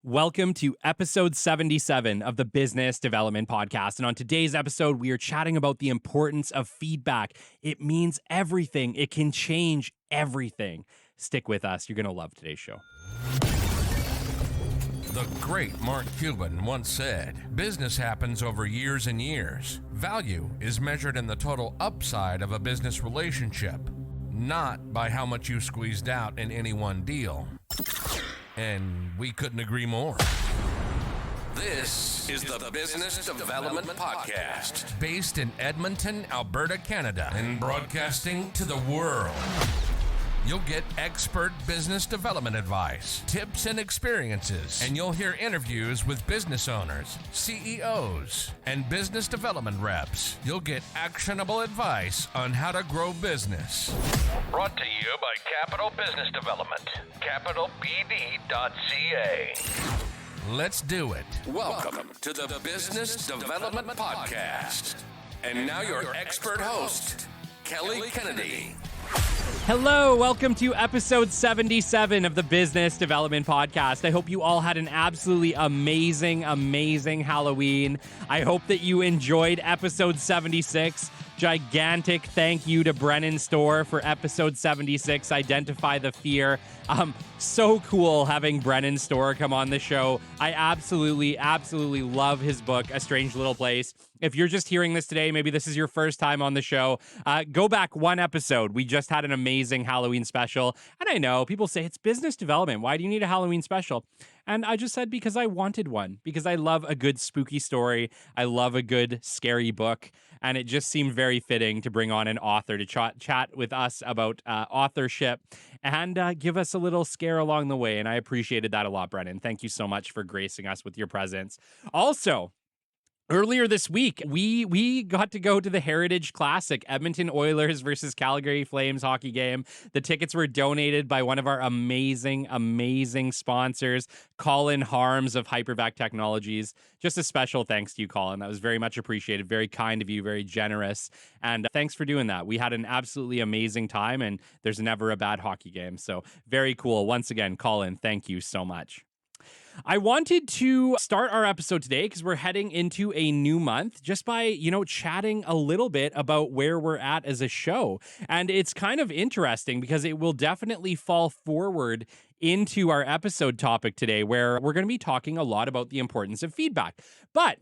Welcome to episode 77 of the Business Development Podcast. And on today's episode, we are chatting about the importance of feedback. It means everything. It can change everything. Stick with us. You're going to love today's show. The great Mark Cuban once said, "Business happens over years and years. Value is measured in the total upside of a business relationship, not by how much you squeezed out in any one deal." And we couldn't agree more. This is the Business Development Podcast, based in Edmonton, Alberta, Canada, and broadcasting to the world. You'll get expert business development advice, tips and experiences, and you'll hear interviews with business owners, CEOs, and business development reps. You'll get actionable advice on how to grow business. Brought to you by Capital Business Development, capitalbd.ca. Let's do it. Welcome to the Business Development Podcast. And now your expert host, Kelly Kennedy. Hello, welcome to episode 77 of the Business Development Podcast. I hope you all had an absolutely amazing Halloween. I hope that you enjoyed episode 76. Gigantic thank you to Brennan Storr for episode 76, Identify the Fear. So cool having Brennan Storr come on the show. I absolutely love his book, A Strange Little Place. If you're just hearing this today, maybe this is your first time on the show, go back one episode. We just had an amazing Halloween special. And I know people say it's business development. Why do you need a Halloween special? And I just said because I wanted one, because I love a good spooky story. I love a good scary book. And it just seemed very fitting to bring on an author to chat with us about authorship and give us a little scare along the way. And I appreciated that a lot, Brennan. Thank you so much for gracing us with your presence. Also, earlier this week, we got to go to the Heritage Classic, Edmonton Oilers versus Calgary Flames hockey game. The tickets were donated by one of our amazing sponsors, Colin Harms of Hypervac Technologies. Just a special thanks to you, Colin. That was very much appreciated. Very kind of you, very generous. And thanks for doing that. We had an absolutely amazing time, and there's never a bad hockey game. So very cool. Once again, Colin, thank you so much. I wanted to start our episode today because we're heading into a new month just by, chatting a little bit about where we're at as a show. And it's kind of interesting because it will definitely fall forward into our episode topic today, where we're going to be talking a lot about the importance of feedback. But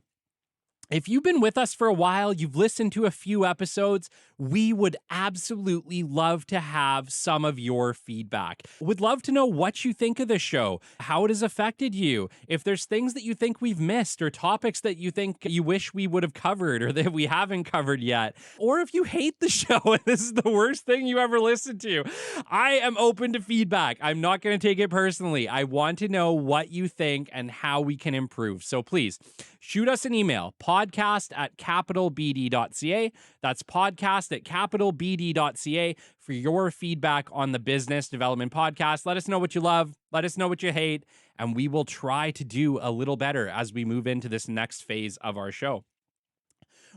if you've been with us for a while, you've listened to a few episodes, we would absolutely love to have some of your feedback. Would love to know what you think of the show, how it has affected you, if there's things that you think we've missed or topics that you think you wish we would have covered or that we haven't covered yet, or if you hate the show and this is the worst thing you ever listened to. I am open to feedback. I'm not going to take it personally. I want to know what you think and how we can improve. So please shoot us an email, podcast@capitalbd.ca. That's podcast@capitalbd.ca for your feedback on the Business Development Podcast. Let us know what you love. Let us know what you hate. And we will try to do a little better as we move into this next phase of our show.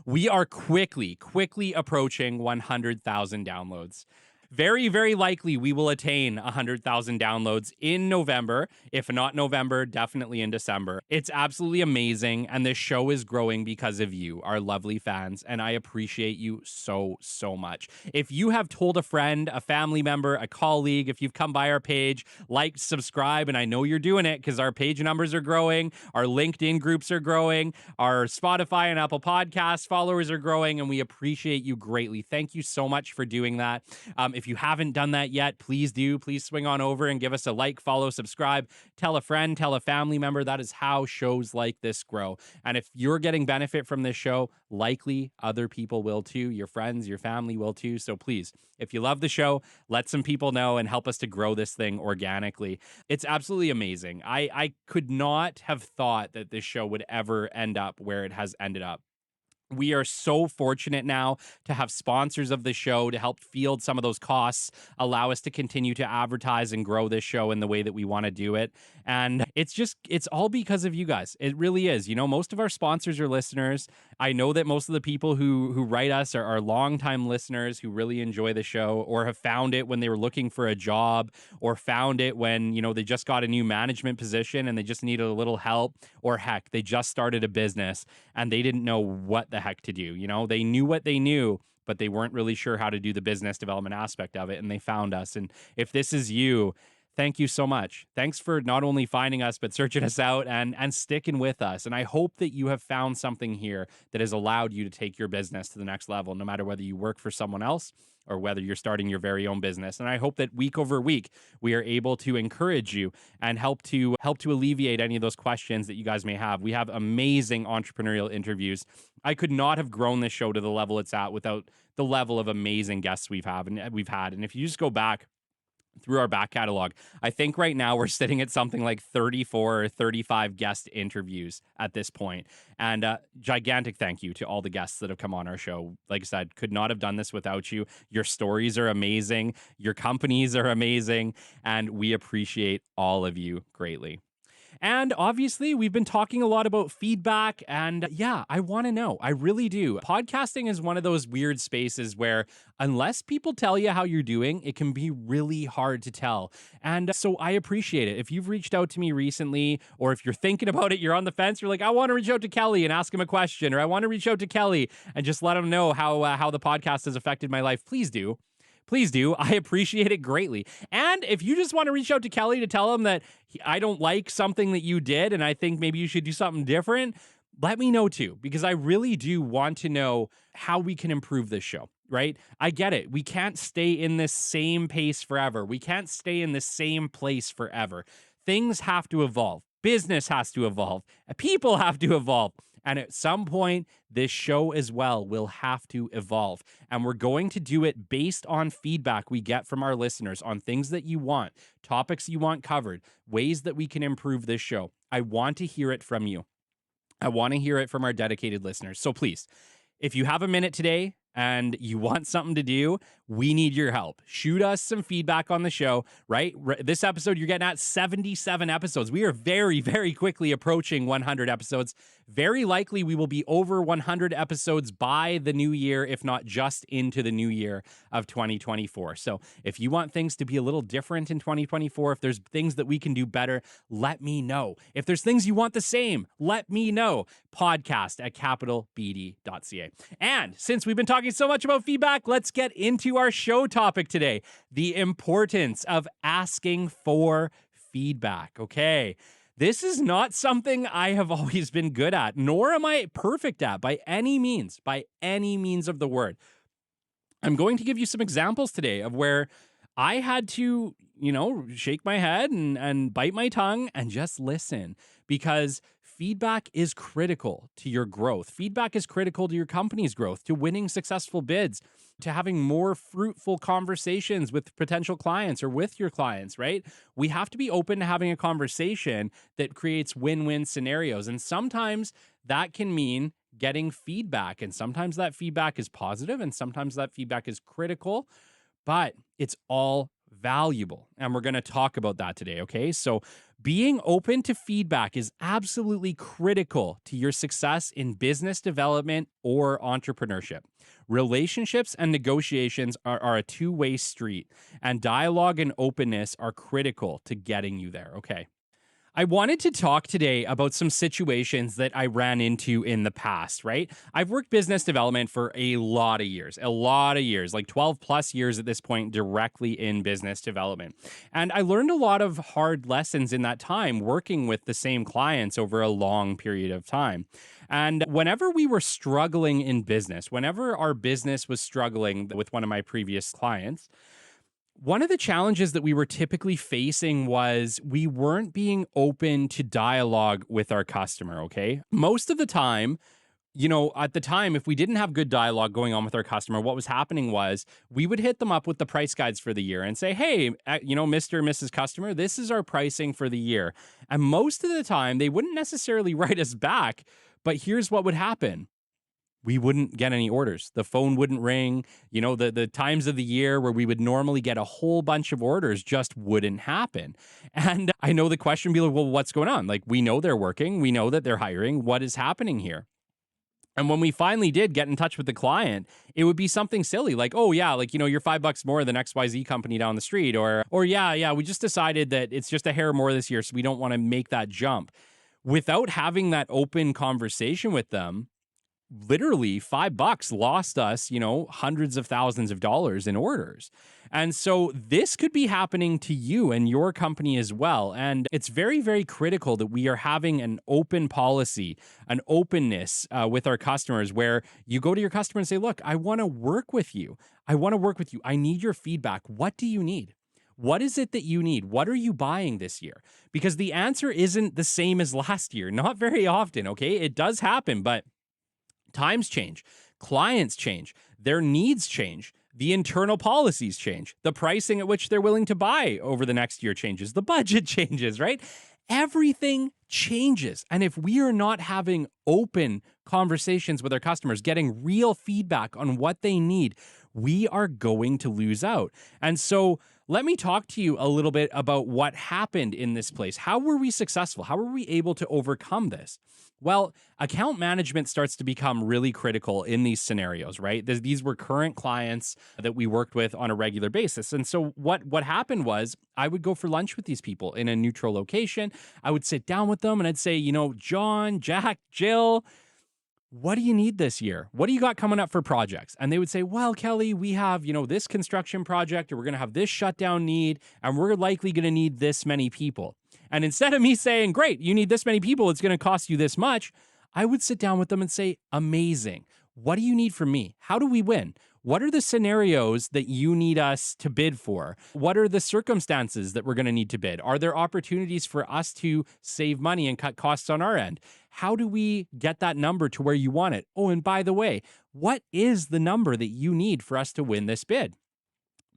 We are quickly approaching 100,000 downloads. Very, very likely we will attain 100,000 downloads in November. If not November, definitely in December. It's absolutely amazing, and this show is growing because of you, our lovely fans, and I appreciate you so much. If you have told a friend, a family member, a colleague, if you've come by our page, liked, subscribe, and I know you're doing it because our page numbers are growing, our LinkedIn groups are growing, our Spotify and Apple Podcast followers are growing, and we appreciate you greatly. Thank you so much for doing that. If you haven't done that yet, please do. Please swing on over and give us a like, follow, subscribe, tell a friend, tell a family member. That is how shows like this grow. And if you're getting benefit from this show, likely other people will too. Your friends, your family will too. So please, if you love the show, let some people know and help us to grow this thing organically. It's absolutely amazing. I could not have thought that this show would ever end up where it has ended up. We are so fortunate now to have sponsors of the show to help field some of those costs, allow us to continue to advertise and grow this show in the way that we want to do it. And it's all because of you guys. It really is. Most of our sponsors are listeners. I know that most of the people who write us are longtime listeners who really enjoy the show, or have found it when they were looking for a job, or found it when, they just got a new management position and they just needed a little help, or heck, they just started a business and they didn't know what the heck to do. They knew what they knew, but they weren't really sure how to do the business development aspect of it, and they found us. And if this is you, thank you so much. Thanks for not only finding us, but searching us out and sticking with us. And I hope that you have found something here that has allowed you to take your business to the next level, no matter whether you work for someone else or whether you're starting your very own business. And I hope that week over week, we are able to encourage you and help to alleviate any of those questions that you guys may have. We have amazing entrepreneurial interviews. I could not have grown this show to the level it's at without the level of amazing guests we've had. And if you just go back through our back catalog, I think right now we're sitting at something like 34 or 35 guest interviews at this point. And gigantic thank you to all the guests that have come on our show. Like I said, could not have done this without you. Your stories are amazing. Your companies are amazing. And we appreciate all of you greatly. And obviously, we've been talking a lot about feedback. And yeah, I want to know. I really do. Podcasting is one of those weird spaces where unless people tell you how you're doing, it can be really hard to tell. And so I appreciate it. If you've reached out to me recently, or if you're thinking about it, you're on the fence, you're like, I want to reach out to Kelly and ask him a question, or I want to reach out to Kelly and just let him know how the podcast has affected my life, please do. Please do. I appreciate it greatly. And if you just want to reach out to Kelly to tell him that I don't like something that you did and I think maybe you should do something different, let me know too, because I really do want to know how we can improve this show, right? I get it. We can't stay in this same pace forever. We can't stay in the same place forever. Things have to evolve. Business has to evolve. People have to evolve. And at some point, this show as well will have to evolve. And we're going to do it based on feedback we get from our listeners on things that you want, topics you want covered, ways that we can improve this show. I want to hear it from you. I want to hear it from our dedicated listeners. So please, if you have a minute today and you want something to do, we need your help. Shoot us some feedback on the show, right? This episode, you're getting at 77 episodes. We are very, very quickly approaching 100 episodes. Very likely we will be over 100 episodes by the new year, if not just into the new year of 2024. So if you want things to be a little different in 2024, if there's things that we can do better, let me know. If there's things you want the same, let me know. podcast@capitalbd.ca. And since we've been talking so much about feedback, let's get into our show topic today, the importance of asking for feedback. Okay. This is not something I have always been good at, nor am I perfect at by any means of the word. I'm going to give you some examples today of where I had to, shake my head and bite my tongue and just listen, because feedback is critical to your growth. Feedback is critical to your company's growth, to winning successful bids, to having more fruitful conversations with potential clients or with your clients, right? We have to be open to having a conversation that creates win-win scenarios. And sometimes that can mean getting feedback. And sometimes that feedback is positive and sometimes that feedback is critical, but it's all valuable. And we're going to talk about that today, okay? So being open to feedback is absolutely critical to your success in business development or entrepreneurship. Relationships and negotiations are a two-way street, and dialogue and openness are critical to getting you there, okay? I wanted to talk today about some situations that I ran into in the past, right? I've worked business development for a lot of years, like 12 plus years at this point, directly in business development. And I learned a lot of hard lessons in that time working with the same clients over a long period of time. And whenever we were struggling in business, whenever our business was struggling with one of my previous clients, one of the challenges that we were typically facing was we weren't being open to dialogue with our customer, okay? Most of the time, at the time, if we didn't have good dialogue going on with our customer, what was happening was we would hit them up with the price guides for the year and say, hey, Mr. and Mrs. Customer, this is our pricing for the year. And most of the time, they wouldn't necessarily write us back, but here's what would happen. We wouldn't get any orders. The phone wouldn't ring. The times of the year where we would normally get a whole bunch of orders just wouldn't happen. And I know the question would be like, well, what's going on? Like, we know they're working. We know that they're hiring. What is happening here? And when we finally did get in touch with the client, it would be something silly like, oh yeah, like, you're $5 more than XYZ company down the street, or yeah, we just decided that it's just a hair more this year, so we don't want to make that jump. Without having that open conversation with them, literally $5 lost us, hundreds of thousands of dollars in orders. And so this could be happening to you and your company as well. And it's very, very critical that we are having an open policy, an openness with our customers, where you go to your customer and say, look, I want to work with you. I want to work with you. I need your feedback. What do you need? What is it that you need? What are you buying this year? Because the answer isn't the same as last year. Not very often, okay? It does happen, but times change, clients change, their needs change, the internal policies change, the pricing at which they're willing to buy over the next year changes, the budget changes, right? Everything changes. And if we are not having open conversations with our customers, getting real feedback on what they need, we are going to lose out. And so let me talk to you a little bit about what happened in this place. How were we successful? How were we able to overcome this? Well, account management starts to become really critical in these scenarios, right? These were current clients that we worked with on a regular basis. And so what happened was I would go for lunch with these people in a neutral location. I would sit down with them and I'd say, John, Jack, Jill, what do you need this year? What do you got coming up for projects? And they would say, well, Kelly, we have, this construction project, or we're going to have this shutdown need, and we're likely going to need this many people. And instead of me saying, great, you need this many people, it's going to cost you this much, I would sit down with them and say, amazing. What do you need from me? How do we win? What are the scenarios that you need us to bid for? What are the circumstances that we're going to need to bid? Are there opportunities for us to save money and cut costs on our end? How do we get that number to where you want it? Oh, and by the way, what is the number that you need for us to win this bid?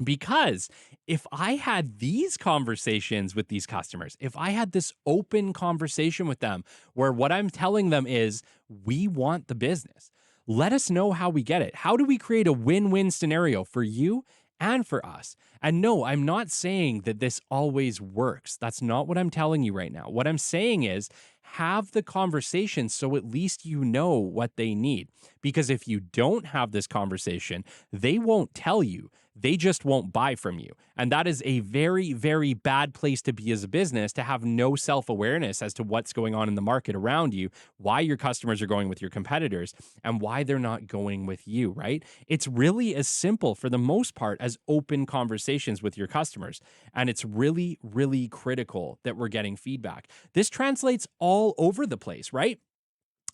Because if I had these conversations with these customers, if I had this open conversation with them where what I'm telling them is, we want the business, let us know how we get it. How do we create a win-win scenario for you and for us? And no, I'm not saying that this always works. That's not what I'm telling you right now. What I'm saying is, have the conversation so at least you know what they need. Because if you don't have this conversation, they won't tell you. They just won't buy from you. And that is a very, very bad place to be as a business, to have no self-awareness as to what's going on in the market around you, why your customers are going with your competitors, and why they're not going with you, right? It's really as simple, for the most part, as open conversations with your customers. And it's really, really critical that we're getting feedback. This translates all over the place, right?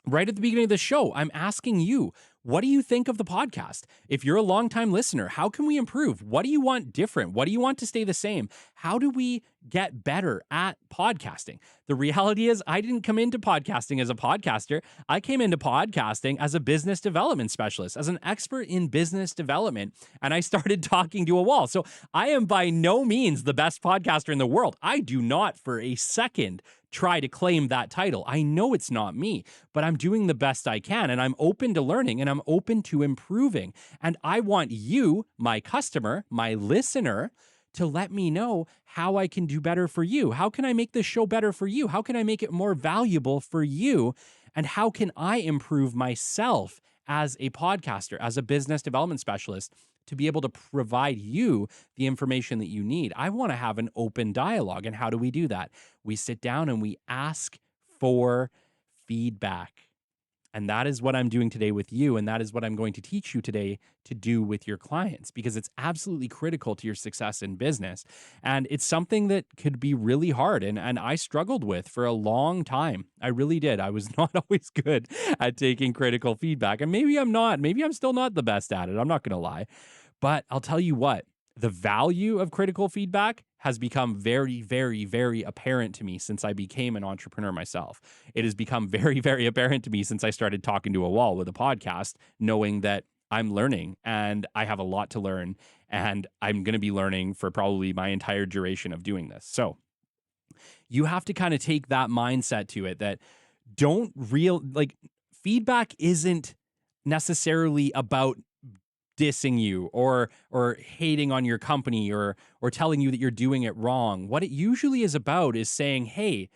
Right at the beginning of the show, I'm asking you, what do you think of the podcast? If you're a longtime listener, how can we improve? What do you want different? What do you want to stay the same? How do we get better at podcasting? The reality is, I didn't come into podcasting as a podcaster. I came into podcasting as a business development specialist, as an expert in business development, and I started talking to a wall. So I am by no means the best podcaster in the world. I do not for a second try to claim that title. I know it's not me, but I'm doing the best I can, and I'm open to learning, and I'm open to improving. And I want you, my customer, my listener, to let me know how I can do better for you. How can I make this show better for you? How can I make it more valuable for you? And how can I improve myself as a podcaster, as a business development specialist, to be able to provide you the information that you need? I want to have an open dialogue. And how do we do that? We sit down and we ask for feedback. And that is what I'm doing today with you. And that is what I'm going to teach you today to do with your clients, because it's absolutely critical to your success in business. And it's something that could be really hard. And I struggled with for a long time. I really did. I was not always good at taking critical feedback. And maybe I'm not. Maybe I'm still not the best at it. I'm not going to lie. But I'll tell you what, the value of critical feedback has become very, very, very apparent to me since I became an entrepreneur myself. It has become very, very apparent to me since I started talking to a wall with a podcast, knowing that I'm learning and I have a lot to learn, and I'm going to be learning for probably my entire duration of doing this. So you have to kind of take that mindset to it, that feedback isn't necessarily about dissing you or hating on your company or telling you that you're doing it wrong. What it usually is about is saying, hey,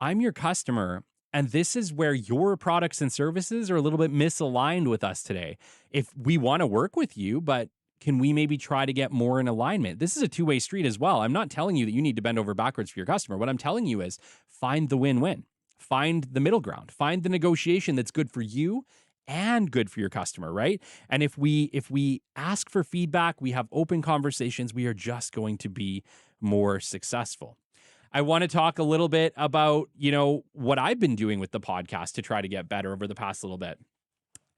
I'm your customer And this is where your products and services are a little bit misaligned with us today. If we want to work with you, but can we maybe try to get more in alignment? This is a two-way street as well. I'm not telling you that you need to bend over backwards for your customer. What I'm telling you is find the win-win, find the middle ground, find the negotiation that's good for you and good for your customer, right? And if we ask for feedback, we have open conversations, we are just going to be more successful. I want to talk a little bit about, what I've been doing with the podcast to try to get better over the past little bit.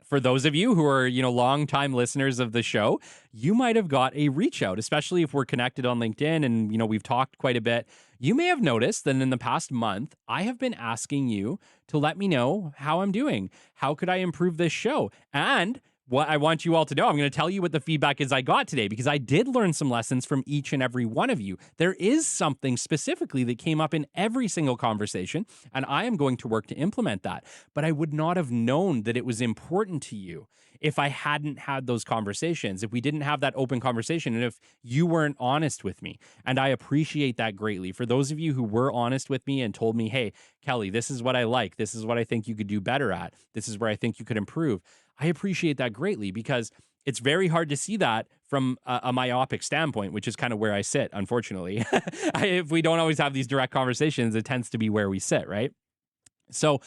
For those of you who are, longtime listeners of the show, you might have got a reach out, especially if we're connected on LinkedIn and, we've talked quite a bit. You may have noticed that in the past month, I have been asking you to let me know how I'm doing. How could I improve this show? And what I want you all to know, I'm going to tell you what the feedback is I got today, because I did learn some lessons from each and every one of you. There is something specifically that came up in every single conversation, and I am going to work to implement that. But I would not have known that it was important to you if I hadn't had those conversations, if we didn't have that open conversation, and if you weren't honest with me. And I appreciate that greatly. For those of you who were honest with me and told me, hey, Kelly, this is what I like. This is what I think you could do better at. This is where I think you could improve. I appreciate that greatly, because it's very hard to see that from a myopic standpoint, which is kind of where I sit, unfortunately. If we don't always have these direct conversations, it tends to be where we sit, right? So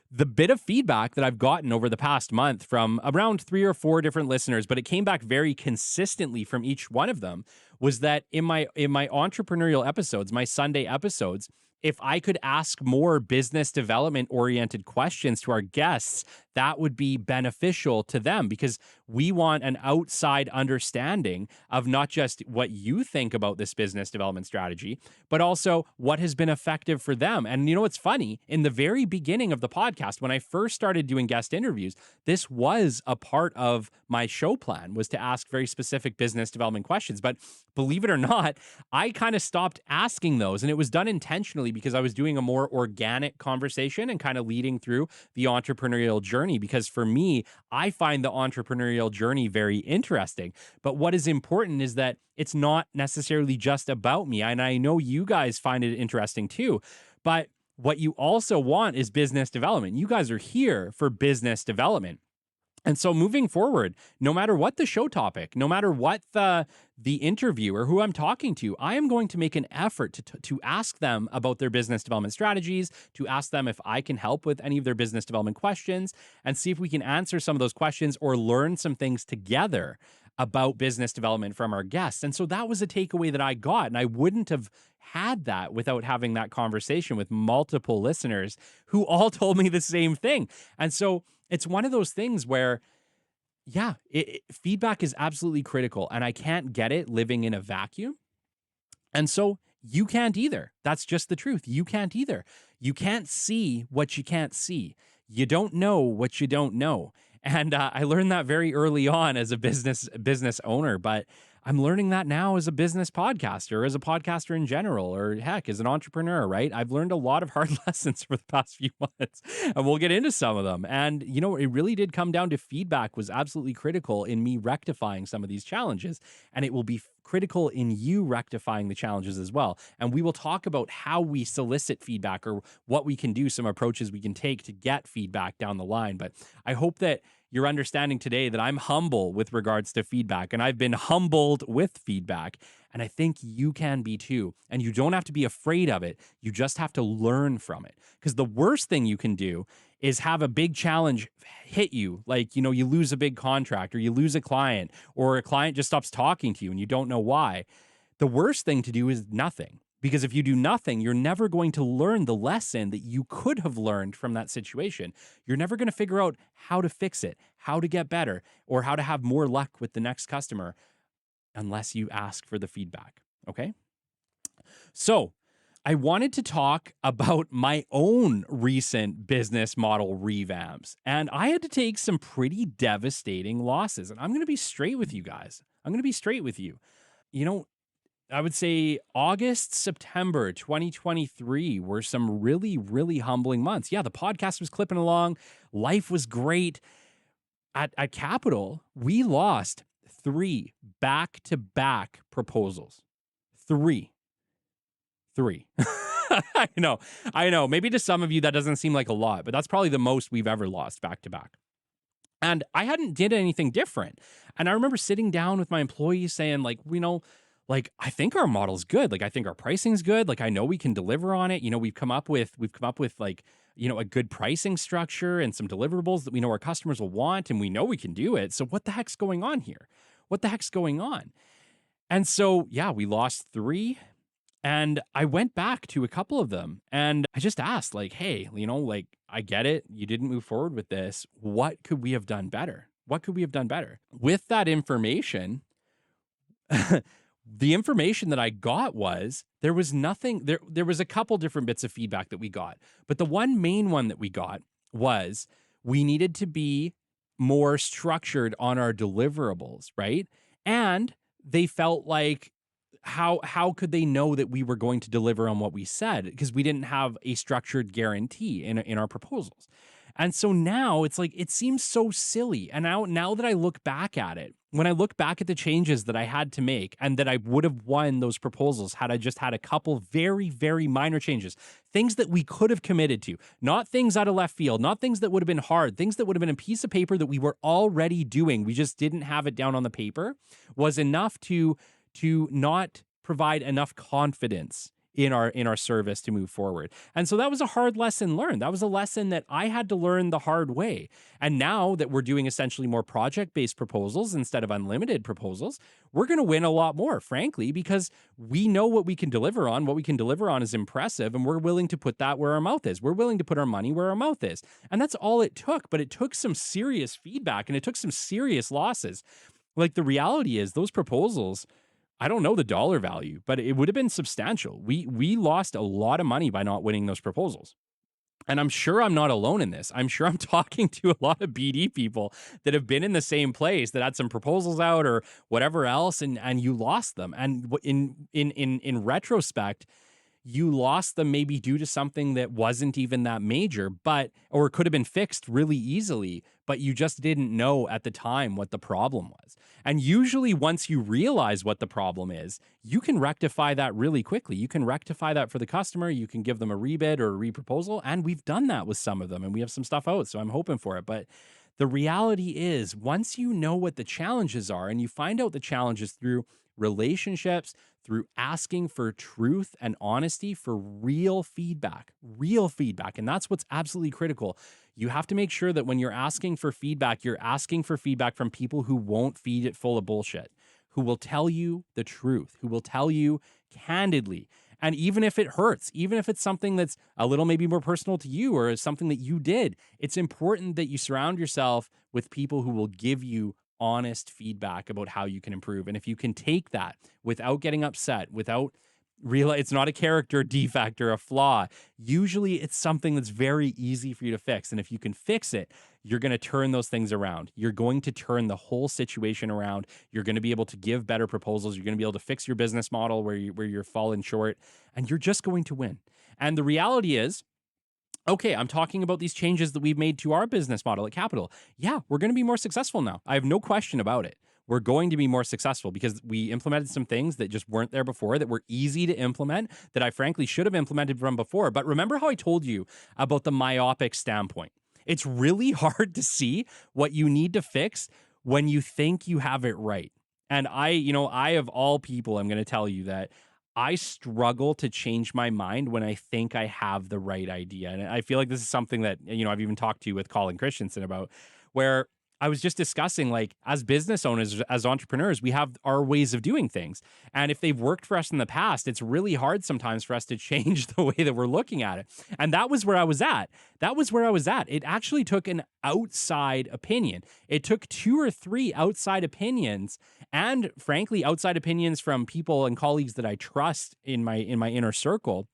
the bit of feedback that I've gotten over the past month from around 3 or 4 different listeners, but it came back very consistently from each one of them, was that in my entrepreneurial episodes, my Sunday episodes, if I could ask more business development oriented questions to our guests, that would be beneficial to them, because we want an outside understanding of not just what you think about this business development strategy, but also what has been effective for them. And what's funny? In the very beginning of the podcast, when I first started doing guest interviews, this was a part of my show plan, was to ask very specific business development questions. But believe it or not, I kind of stopped asking those, and it was done intentionally because I was doing a more organic conversation and kind of leading through the entrepreneurial journey. Because for me, I find the entrepreneurial journey very interesting. But what is important is that it's not necessarily just about me. And I know you guys find it interesting too. But what you also want is business development. You guys are here for business development. And so moving forward, no matter what the show topic, no matter what the interview or who I'm talking to, I am going to make an effort to ask them about their business development strategies, to ask them if I can help with any of their business development questions, and see if we can answer some of those questions or learn some things together about business development from our guests. And so that was a takeaway that I got, and I wouldn't have had that without having that conversation with multiple listeners who all told me the same thing. And so it's one of those things where, yeah, feedback is absolutely critical, and I can't get it living in a vacuum. And so you can't either. That's just the truth. You can't either. You can't see what you can't see. You don't know what you don't know. And I learned that very early on as a business owner, but I'm learning that now as a business podcaster, as a podcaster in general, or heck, as an entrepreneur, right? I've learned a lot of hard lessons for the past few months, and we'll get into some of them. And, it really did come down to feedback was absolutely critical in me rectifying some of these challenges, and it will be critical in you rectifying the challenges as well. And we will talk about how we solicit feedback, or what we can do, some approaches we can take to get feedback down the line. But I hope that you're understanding today that I'm humble with regards to feedback, and I've been humbled with feedback. And I think you can be too. And you don't have to be afraid of it. You just have to learn from it. Because the worst thing you can do is have a big challenge hit you. Like, you lose a big contract, or you lose a client, or a client just stops talking to you and you don't know why. The worst thing to do is nothing. Because if you do nothing, you're never going to learn the lesson that you could have learned from that situation. You're never going to figure out how to fix it, how to get better, or how to have more luck with the next customer unless you ask for the feedback, okay? So I wanted to talk about my own recent business model revamps, and I had to take some pretty devastating losses. And I'm going to be straight with you guys. I'm going to be straight with you. I would say August, September 2023 were some really, really humbling months. Yeah, the podcast was clipping along. Life was great. At Capital, we lost 3 back-to-back proposals. Three. I know. Maybe to some of you that doesn't seem like a lot, but that's probably the most we've ever lost back to back. And I hadn't did anything different. And I remember sitting down with my employees saying, like, like, I think our model's good. Like, I think our pricing's good. Like, I know we can deliver on it. We've come up with like, a good pricing structure and some deliverables that we know our customers will want, and we know we can do it. So what the heck's going on here? What the heck's going on? And so, yeah, we lost 3. And I went back to a couple of them and I just asked, like, hey, like, I get it. You didn't move forward with this. What could we have done better? What could we have done better? With that information, the information that I got was there was nothing, there was a couple different bits of feedback that we got. But the one main one that we got was we needed to be more structured on our deliverables, right? And they felt like, how could they know that we were going to deliver on what we said? Because we didn't have a structured guarantee in our proposals. And so now it's like, it seems so silly. And now that I look back at it, when I look back at the changes that I had to make and that I would have won those proposals had I just had a couple very, very minor changes, things that we could have committed to, not things out of left field, not things that would have been hard, things that would have been a piece of paper that we were already doing. We just didn't have it down on the paper, was enough to not provide enough confidence in our service to move forward. And so that was a hard lesson learned. That was a lesson that I had to learn the hard way. And now that we're doing essentially more project-based proposals instead of unlimited proposals, we're going to win a lot more, frankly, because we know what we can deliver on. What we can deliver on is impressive, and we're willing to put that where our mouth is. We're willing to put our money where our mouth is. And that's all it took, but it took some serious feedback and it took some serious losses. Like, the reality is those proposals, I don't know the dollar value, but it would have been substantial. We lost a lot of money by not winning those proposals. And I'm sure I'm not alone in this. I'm sure I'm talking to a lot of BD people that have been in the same place, that had some proposals out or whatever else, and you lost them. And in retrospect, you lost them maybe due to something that wasn't even that major, or it could have been fixed really easily, but you just didn't know at the time what the problem was. And usually once you realize what the problem is, you can rectify that really quickly. You can rectify that for the customer. You can give them a rebid or a reproposal. And we've done that with some of them, and we have some stuff out. So I'm hoping for it. But the reality is, once you know what the challenges are and you find out the challenges through relationships, through asking for truth and honesty, for real feedback. And that's what's absolutely critical. You have to make sure that when you're asking for feedback, you're asking for feedback from people who won't feed it full of bullshit, who will tell you the truth, who will tell you candidly. And even if it hurts, even if it's something that's a little maybe more personal to you or is something that you did, it's important that you surround yourself with people who will give you honest feedback about how you can improve. And if you can take that without getting upset, without realize it's not a character defect or a flaw, usually it's something that's very easy for you to fix. And if you can fix it, you're going to turn those things around. You're going to turn the whole situation around. You're going to be able to give better proposals. You're going to be able to fix your business model where you're falling short, and you're just going to win. And the reality is, okay, I'm talking about these changes that we've made to our business model at Capital. Yeah, we're going to be more successful now. I have no question about it. We're going to be more successful because we implemented some things that just weren't there before, that were easy to implement, that I frankly should have implemented from before. But remember how I told you about the myopic standpoint? It's really hard to see what you need to fix when you think you have it right. And I of all people, I'm going to tell you that I struggle to change my mind when I think I have the right idea. And I feel like this is something that, I've even talked to you with Colin Christensen about, where I was just discussing, like, as business owners, as entrepreneurs, we have our ways of doing things. And if they've worked for us in the past, it's really hard sometimes for us to change the way that we're looking at it. And that was where I was at. It actually took an outside opinion. It took 2 or 3 outside opinions, and frankly, outside opinions from people and colleagues that I trust in my inner circle,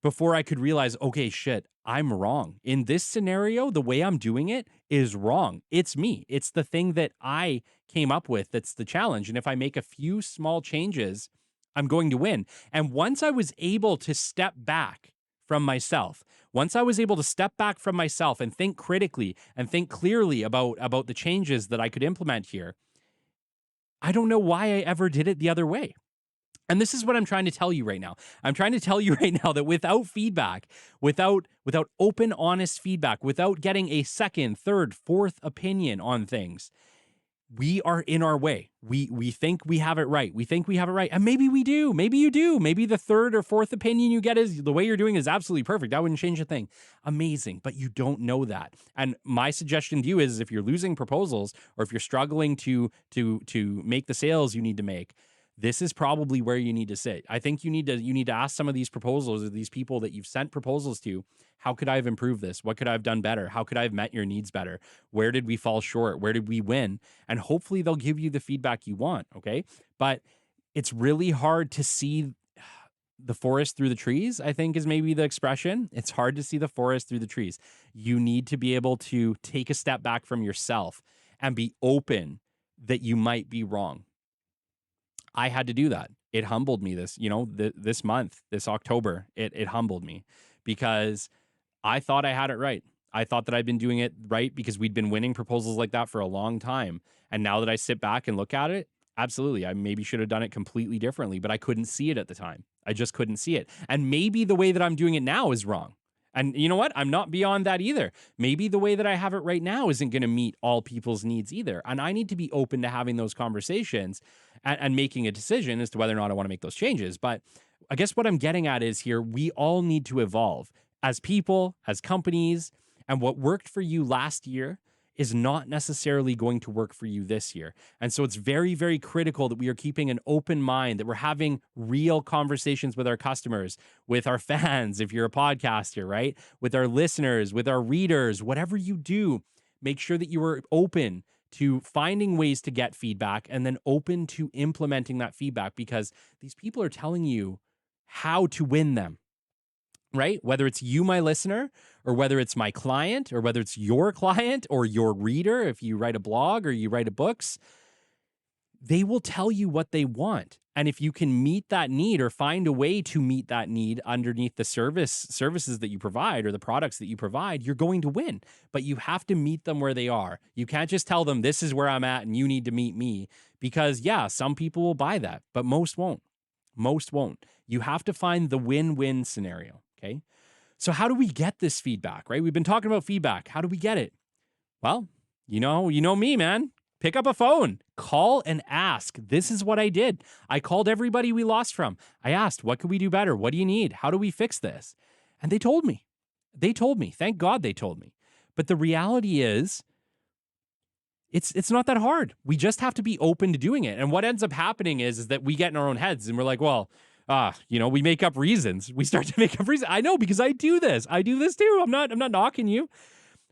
before I could realize, okay, shit, I'm wrong. In this scenario, the way I'm doing it is wrong. It's me. It's the thing that I came up with that's the challenge. And if I make a few small changes, I'm going to win. And once I was able to step back from myself, and think critically and think clearly about the changes that I could implement here, I don't know why I ever did it the other way. And this is what I'm trying to tell you right now. I'm trying to tell you right now that without feedback, without open, honest feedback, without getting a second, third, fourth opinion on things, we are in our way. We think we have it right. We think we have it right. And maybe we do. Maybe you do. Maybe the third or fourth opinion you get is the way you're doing is absolutely perfect. I wouldn't change a thing. Amazing. But you don't know that. And my suggestion to you is if you're losing proposals or if you're struggling to make the sales you need to make, this is probably where you need to sit. I think you need to ask some of these proposals or these people that you've sent proposals to, how could I have improved this? What could I have done better? How could I have met your needs better? Where did we fall short? Where did we win? And hopefully they'll give you the feedback you want, okay? But it's really hard to see the forest through the trees, I think is maybe the expression. It's hard to see the forest through the trees. You need to be able to take a step back from yourself and be open that you might be wrong. I had to do that. It humbled me this month, this October, it humbled me because I thought I had it right. I thought that I'd been doing it right because we'd been winning proposals like that for a long time. And now that I sit back and look at it, absolutely, I maybe should have done it completely differently, but I couldn't see it at the time. I just couldn't see it. And maybe the way that I'm doing it now is wrong. And you know what? I'm not beyond that either. Maybe the way that I have it right now isn't going to meet all people's needs either. And I need to be open to having those conversations and making a decision as to whether or not I want to make those changes. But I guess what I'm getting at is here, we all need to evolve as people, as companies, and what worked for you last year is not necessarily going to work for you this year. And so it's very, very critical that we are keeping an open mind, that we're having real conversations with our customers, with our fans, if you're a podcaster, right? With our listeners, with our readers, whatever you do, make sure that you are open to finding ways to get feedback and then open to implementing that feedback because these people are telling you how to win them. Right? Whether it's you, my listener, or whether it's my client, or whether it's your client or your reader, if you write a blog or you write books, they will tell you what they want. And if you can meet that need or find a way to meet that need underneath the services that you provide or the products that you provide, you're going to win. But you have to meet them where they are. You can't just tell them this is where I'm at and you need to meet me because yeah, some people will buy that, but most won't. Most won't. You have to find the win-win scenario. Okay. So how do we get this feedback, right? We've been talking about feedback. How do we get it? Well, you know me, man. Pick up a phone, call and ask. This is what I did. I called everybody we lost from. I asked, what could we do better? What do you need? How do we fix this? And they told me. Thank God they told me. But the reality is, it's not that hard. We just have to be open to doing it. And what ends up happening is that we get in our own heads and we're like, well, we make up reasons. We start to make up reasons. I know because I do this. I do this too. I'm not knocking you.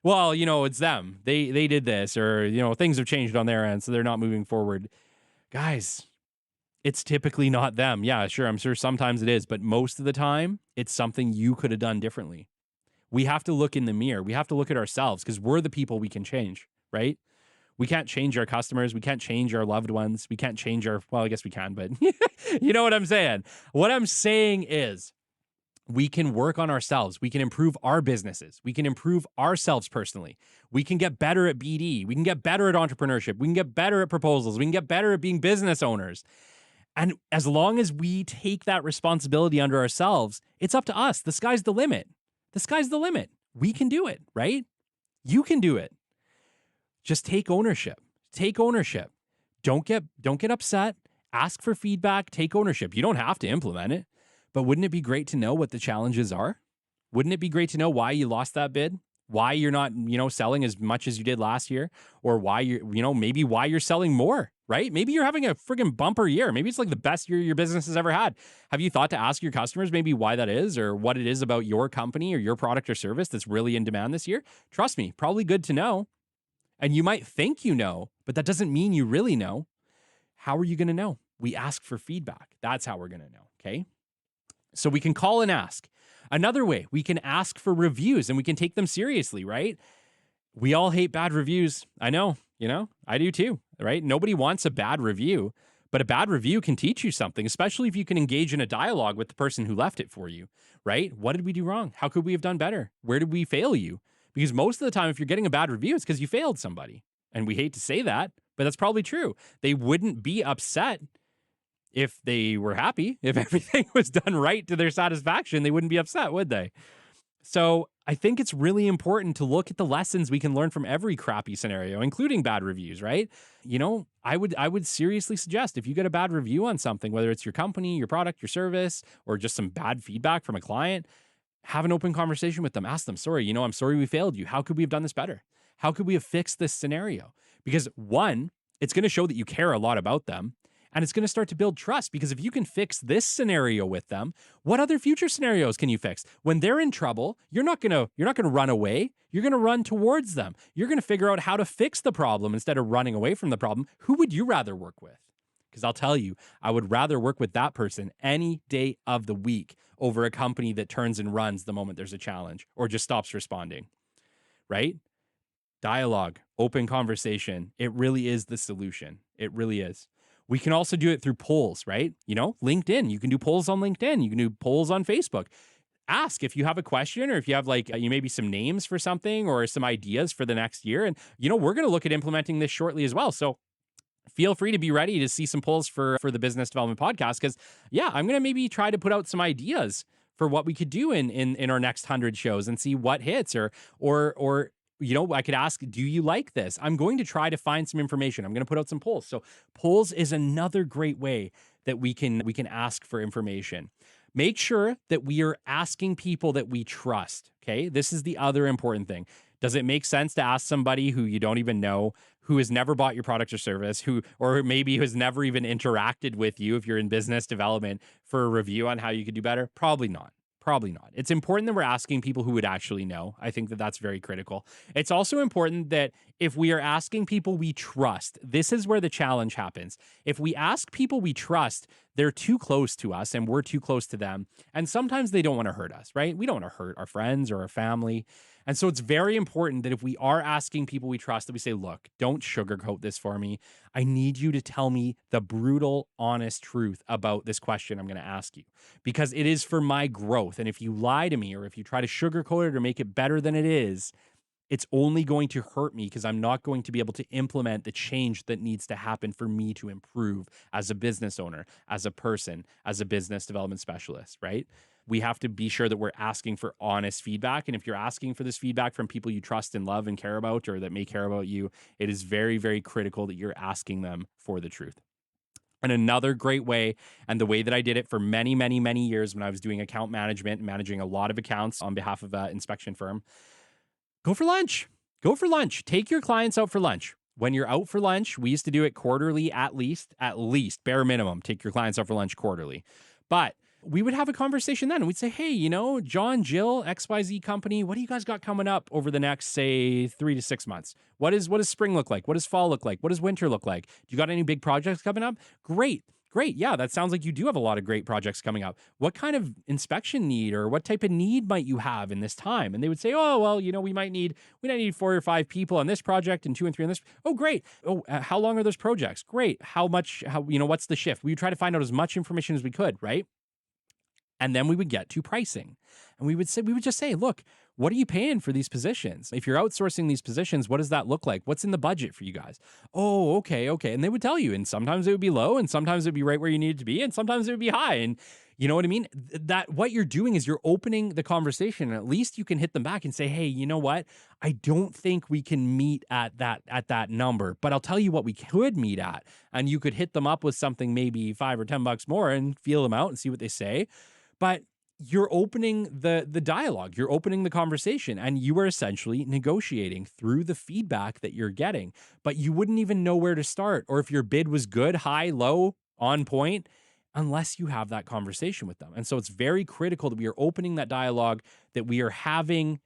Well, it's them. They did this or, things have changed on their end, so they're not moving forward. Guys, it's typically not them. Yeah, sure. I'm sure sometimes it is, but most of the time it's something you could have done differently. We have to look in the mirror. We have to look at ourselves because we're the people we can change, right? We can't change our customers. We can't change our loved ones. We can't change I guess we can, but you know what I'm saying? What I'm saying is we can work on ourselves. We can improve our businesses. We can improve ourselves personally. We can get better at BD. We can get better at entrepreneurship. We can get better at proposals. We can get better at being business owners. And as long as we take that responsibility under ourselves, it's up to us. The sky's the limit. The sky's the limit. We can do it, right? You can do it. Just take ownership. Take ownership. Don't get upset. Ask for feedback. Take ownership. You don't have to implement it, but wouldn't it be great to know what the challenges are? Wouldn't it be great to know why you lost that bid? Why you're not, selling as much as you did last year, or why maybe why you're selling more, right? Maybe you're having a friggin' bumper year. Maybe it's like the best year your business has ever had. Have you thought to ask your customers maybe why that is or what it is about your company or your product or service that's really in demand this year? Trust me, probably good to know. And you might think you know, but that doesn't mean you really know. How are you going to know? We ask for feedback. That's how we're going to know, okay? So we can call and ask. Another way, we can ask for reviews and we can take them seriously, right? We all hate bad reviews. I know, I do too, right? Nobody wants a bad review, but a bad review can teach you something, especially if you can engage in a dialogue with the person who left it for you, right? What did we do wrong? How could we have done better? Where did we fail you? Because most of the time, if you're getting a bad review, it's because you failed somebody. And we hate to say that, but that's probably true. They wouldn't be upset If they were happy, if everything was done right to their satisfaction, they wouldn't be upset, would they? So I think it's really important to look at the lessons we can learn from every crappy scenario, including bad reviews, right? I would seriously suggest if you get a bad review on something, whether it's your company, your product, your service, or just some bad feedback from a client, have an open conversation with them. Ask them, sorry, I'm sorry we failed you. How could we have done this better? How could we have fixed this scenario? Because one, it's going to show that you care a lot about them. And it's going to start to build trust, because if you can fix this scenario with them, what other future scenarios can you fix? When they're in trouble, you're not going to run away. You're going to run towards them. You're going to figure out how to fix the problem instead of running away from the problem. Who would you rather work with? Because I'll tell you, I would rather work with that person any day of the week over a company that turns and runs the moment there's a challenge or just stops responding, right? Dialogue, open conversation. It really is the solution. It really is. We can also do it through polls, right? LinkedIn. You can do polls on LinkedIn. You can do polls on Facebook. Ask if you have a question, or if you have maybe some names for something or some ideas for the next year. And, we're going to look at implementing this shortly as well. So feel free to be ready to see some polls for the Business Development Podcast, because, I'm going to maybe try to put out some ideas for what we could do in our next 100 shows and see what hits, or I could ask, do you like this? I'm going to try to find some information. I'm going to put out some polls. So polls is another great way that we can ask for information. Make sure that we are asking people that we trust. Okay. This is the other important thing. Does it make sense to ask somebody who you don't even know, who has never bought your product or service, or maybe has never even interacted with you if you're in business development, for a review on how you could do better? Probably not. Probably not. It's important that we're asking people who would actually know. I think that that's very critical. It's also important that if we are asking people we trust, this is where the challenge happens. If we ask people we trust, they're too close to us and we're too close to them. And sometimes they don't want to hurt us, right? We don't want to hurt our friends or our family. And so it's very important that if we are asking people we trust, that we say, look, don't sugarcoat this for me. I need you to tell me the brutal, honest truth about this question I'm going to ask you, because it is for my growth. And if you lie to me, or if you try to sugarcoat it or make it better than it is, it's only going to hurt me, because I'm not going to be able to implement the change that needs to happen for me to improve as a business owner, as a person, as a business development specialist, right? We have to be sure that we're asking for honest feedback. And if you're asking for this feedback from people you trust and love and care about, or that may care about you, it is very, very critical that you're asking them for the truth. And another great way, and the way that I did it for many, many, many years when I was doing account management and managing a lot of accounts on behalf of an inspection firm, go for lunch. Go for lunch. Take your clients out for lunch. When you're out for lunch, we used to do it quarterly at least, bare minimum. Take your clients out for lunch quarterly. But we would have a conversation then, and we'd say, hey, John, Jill, XYZ company, what do you guys got coming up over the next, say, 3 to 6 months? What does spring look like? What does fall look like? What does winter look like? Do you got any big projects coming up? Great. Yeah, that sounds like you do have a lot of great projects coming up. What kind of inspection need, or what type of need might you have in this time? And they would say, oh, well, we might need 4 or 5 people on this project and 2 and 3 on this. Oh, great. Oh, how long are those projects? Great. What's the shift? We would try to find out as much information as we could, right? And then we would get to pricing, and we would just say, look, what are you paying for these positions? If you're outsourcing these positions, what does that look like? What's in the budget for you guys? Oh, okay. And they would tell you, and sometimes it would be low, and sometimes it would be right where you needed to be, and sometimes it would be high. And you know what I mean? That what you're doing is you're opening the conversation, and at least you can hit them back and say, hey, you know what? I don't think we can meet at that number, but I'll tell you what we could meet at. And you could hit them up with something maybe $5 or $10 more and feel them out and see what they say. But you're opening the dialogue, you're opening the conversation, and you are essentially negotiating through the feedback that you're getting. But you wouldn't even know where to start, or if your bid was good, high, low, on point, unless you have that conversation with them. And so it's very critical that we are opening that dialogue, that we are having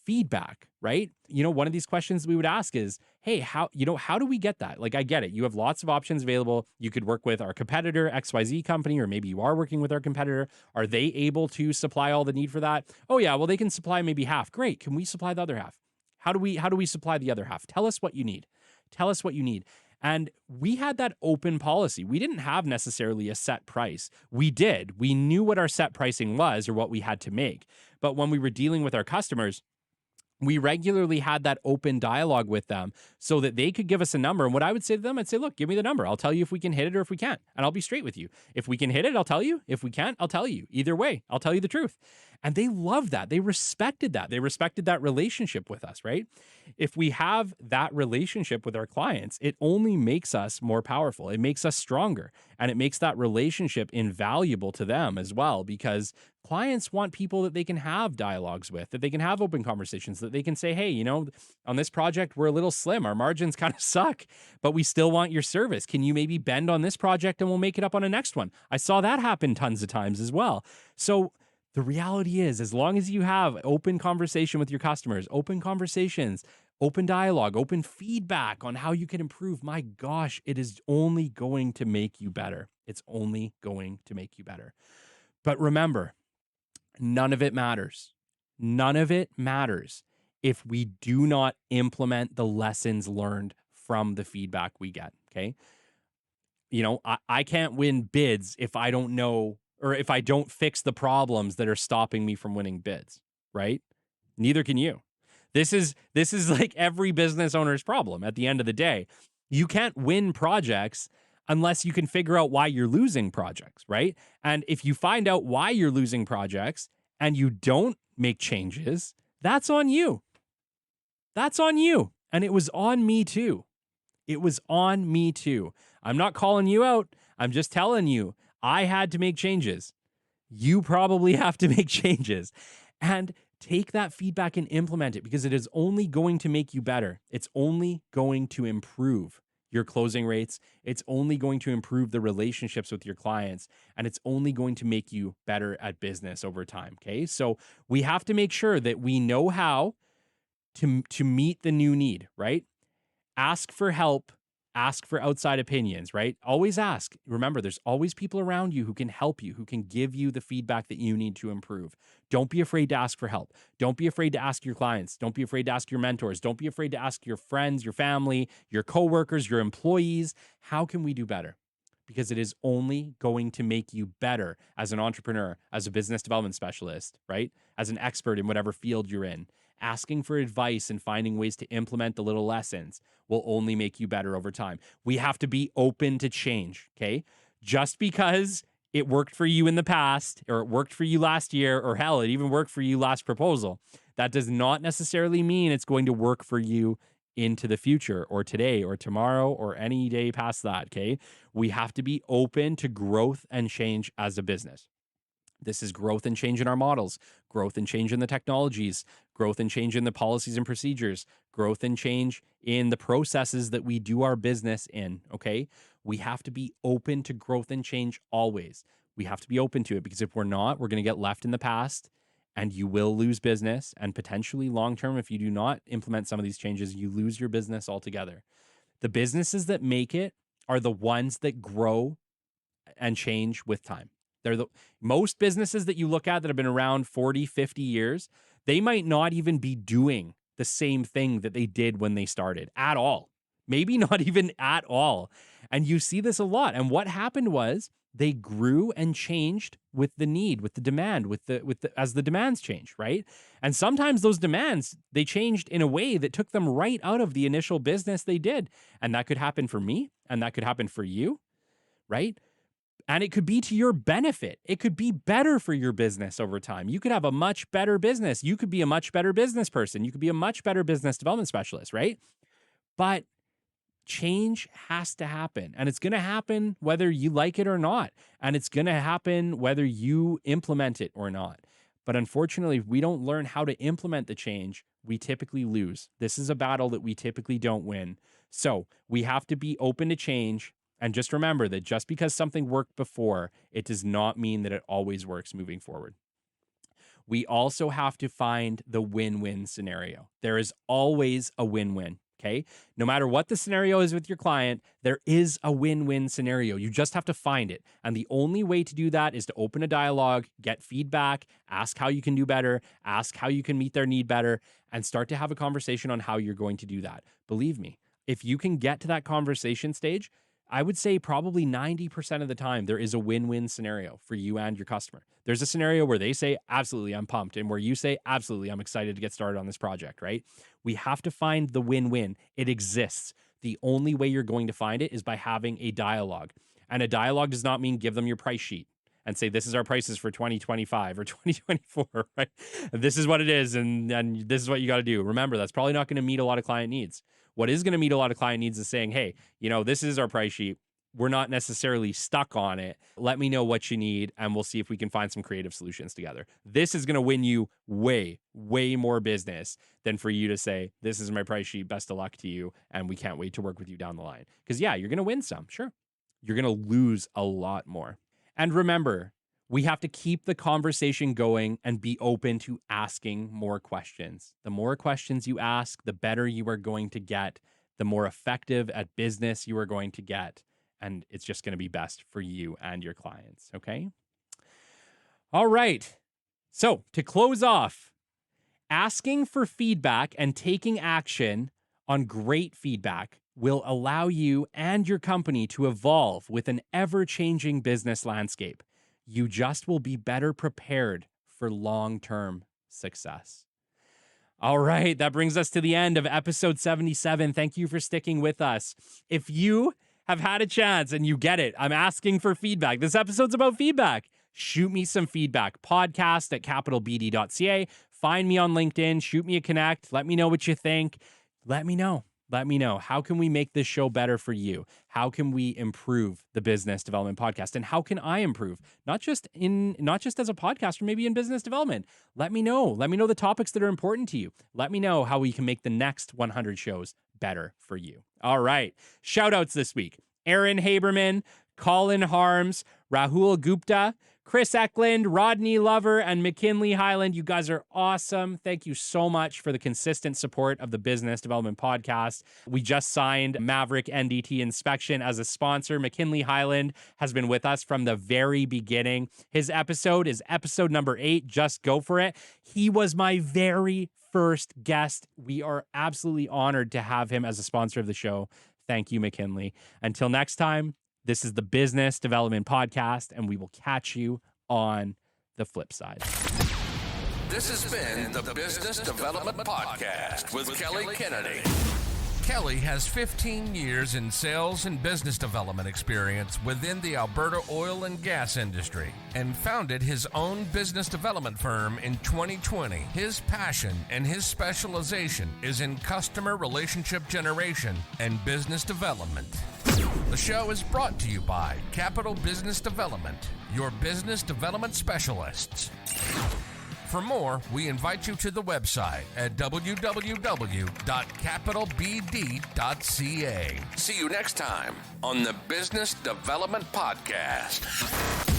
feedback, right? One of these questions we would ask is, hey, how do we get that? Like, I get it. You have lots of options available. You could work with our competitor, XYZ company, or maybe you are working with our competitor. Are they able to supply all the need for that? Oh yeah, well, they can supply maybe half. Great. Can we supply the other half? How do we supply the other half? Tell us what you need. Tell us what you need. And we had that open policy. We didn't have necessarily a set price. We knew what our set pricing was, or what we had to make. But when we were dealing with our customers, we regularly had that open dialogue with them so that they could give us a number. And what I would say to them, I'd say, look, give me the number. I'll tell you if we can hit it or if we can't. And I'll be straight with you. If we can hit it, I'll tell you. If we can't, I'll tell you. Either way, I'll tell you the truth. And they loved that. They respected that. They respected that relationship with us, right? If we have that relationship with our clients, it only makes us more powerful. It makes us stronger. And it makes that relationship invaluable to them as well, because clients want people that they can have dialogues with, that they can have open conversations, that they can say, hey, on this project, we're a little slim. Our margins kind of suck, but we still want your service. Can you maybe bend on this project and we'll make it up on a next one? I saw that happen tons of times as well. So the reality is, as long as you have open conversation with your customers, open conversations, open dialogue, open feedback on how you can improve, my gosh, it is only going to make you better. It's only going to make you better. But remember, none of it matters. None of it matters if we do not implement the lessons learned from the feedback we get, okay? I can't win bids if I don't know, or if I don't fix the problems that are stopping me from winning bids, right? Neither can you. This is like every business owner's problem at the end of the day. You can't win projects unless you can figure out why you're losing projects, right? And if you find out why you're losing projects and you don't make changes, that's on you. That's on you. And it was on me too. It was on me too. I'm not calling you out. I'm just telling you, I had to make changes. You probably have to make changes. And take that feedback and implement it, because it is only going to make you better. It's only going to improve your closing rates. It's only going to improve the relationships with your clients, and it's only going to make you better at business over time. Okay. So we have to make sure that we know how to meet the new need, right? Ask for help, ask for outside opinions, right? Always ask. Remember, there's always people around you who can help you, who can give you the feedback that you need to improve. Don't be afraid to ask for help. Don't be afraid to ask your clients. Don't be afraid to ask your mentors. Don't be afraid to ask your friends, your family, your coworkers, your employees. How can we do better? Because it is only going to make you better as an entrepreneur, as a business development specialist, right? As an expert in whatever field you're in. Asking for advice and finding ways to implement the little lessons will only make you better over time. We have to be open to change, okay? Just because it worked for you in the past, or it worked for you last year, or hell, it even worked for you last proposal, that does not necessarily mean it's going to work for you into the future, or today, or tomorrow, or any day past that, okay? We have to be open to growth and change as a business. This is growth and change in our models, growth and change in the technologies, growth and change in the policies and procedures, growth and change in the processes that we do our business in, okay? We have to be open to growth and change always. We have to be open to it, because if we're not, we're going to get left in the past, and you will lose business, and potentially long-term, if you do not implement some of these changes, you lose your business altogether. The businesses that make it are the ones that grow and change with time. Most businesses that you look at that have been around 40, 50 years, they might not even be doing the same thing that they did when they started at all. Maybe not even at all. And you see this a lot. And what happened was they grew and changed with the need, with the demand, as the demands change, right? And sometimes those demands, they changed in a way that took them right out of the initial business they did. And that could happen for me, and that could happen for you, right? And it could be to your benefit. It could be better for your business over time. You could have a much better business. You could be a much better business person. You could be a much better business development specialist, right? But change has to happen. And it's going to happen whether you like it or not. And it's going to happen whether you implement it or not. But unfortunately, if we don't learn how to implement the change, we typically lose. This is a battle that we typically don't win. So we have to be open to change. And just remember that just because something worked before, it does not mean that it always works moving forward. We also have to find the win-win scenario. There is always a win-win, okay? No matter what the scenario is with your client, there is a win-win scenario. You just have to find it. And the only way to do that is to open a dialogue, get feedback, ask how you can do better, ask how you can meet their need better, and start to have a conversation on how you're going to do that. Believe me, if you can get to that conversation stage, I would say probably 90% of the time, there is a win-win scenario for you and your customer. There's a scenario where they say, absolutely, I'm pumped, and where you say, absolutely, I'm excited to get started on this project, right? We have to find the win-win. It exists. The only way you're going to find it is by having a dialogue. And a dialogue does not mean give them your price sheet and say, this is our prices for 2025 or 2024, right? This is what it is, and this is what you got to do. Remember, that's probably not going to meet a lot of client needs. What is going to meet a lot of client needs is saying, hey, this is our price sheet. We're not necessarily stuck on it. Let me know what you need, and we'll see if we can find some creative solutions together. This is going to win you way, way more business than for you to say, this is my price sheet, best of luck to you, and we can't wait to work with you down the line. Because yeah, you're going to win some, sure. You're going to lose a lot more. And remember, we have to keep the conversation going and be open to asking more questions. The more questions you ask, the better you are going to get, the more effective at business you are going to get. And it's just going to be best for you and your clients, okay? All right. So to close off, asking for feedback and taking action on great feedback will allow you and your company to evolve with an ever-changing business landscape. You just will be better prepared for long-term success. All right, that brings us to the end of episode 77. Thank you for sticking with us. If you have had a chance and you get it, I'm asking for feedback. This episode's about feedback. Shoot me some feedback. podcast@capitalbd.ca. Find me on LinkedIn. Shoot me a connect. Let me know what you think. Let me know. How can we make this show better for you? How can we improve the Business Development Podcast? And how can I improve? Not just as a podcaster, maybe in business development. Let me know. Let me know the topics that are important to you. Let me know how we can make the next 100 shows better for you. All right. Shout outs this week. Aaron Haberman, Colin Harms, Rahul Gupta, Chris Eklund, Rodney Lover, and McKinley Highland. You guys are awesome. Thank you so much for the consistent support of the Business Development Podcast. We just signed Maverick NDT Inspection as a sponsor. McKinley Highland has been with us from the very beginning. His episode is episode number 8. Just go for it. He was my very first guest. We are absolutely honored to have him as a sponsor of the show. Thank you, McKinley. Until next time, this is the Business Development Podcast, and we will catch you on the flip side. This has been the Business Development Podcast with Kelly Kennedy. Kelly has 15 years in sales and business development experience within the Alberta oil and gas industry and founded his own business development firm in 2020. His passion and his specialization is in customer relationship generation and business development. The show is brought to you by Capital Business Development, your business development specialists. For more, we invite you to the website at www.capitalbd.ca. See you next time on the Business Development Podcast.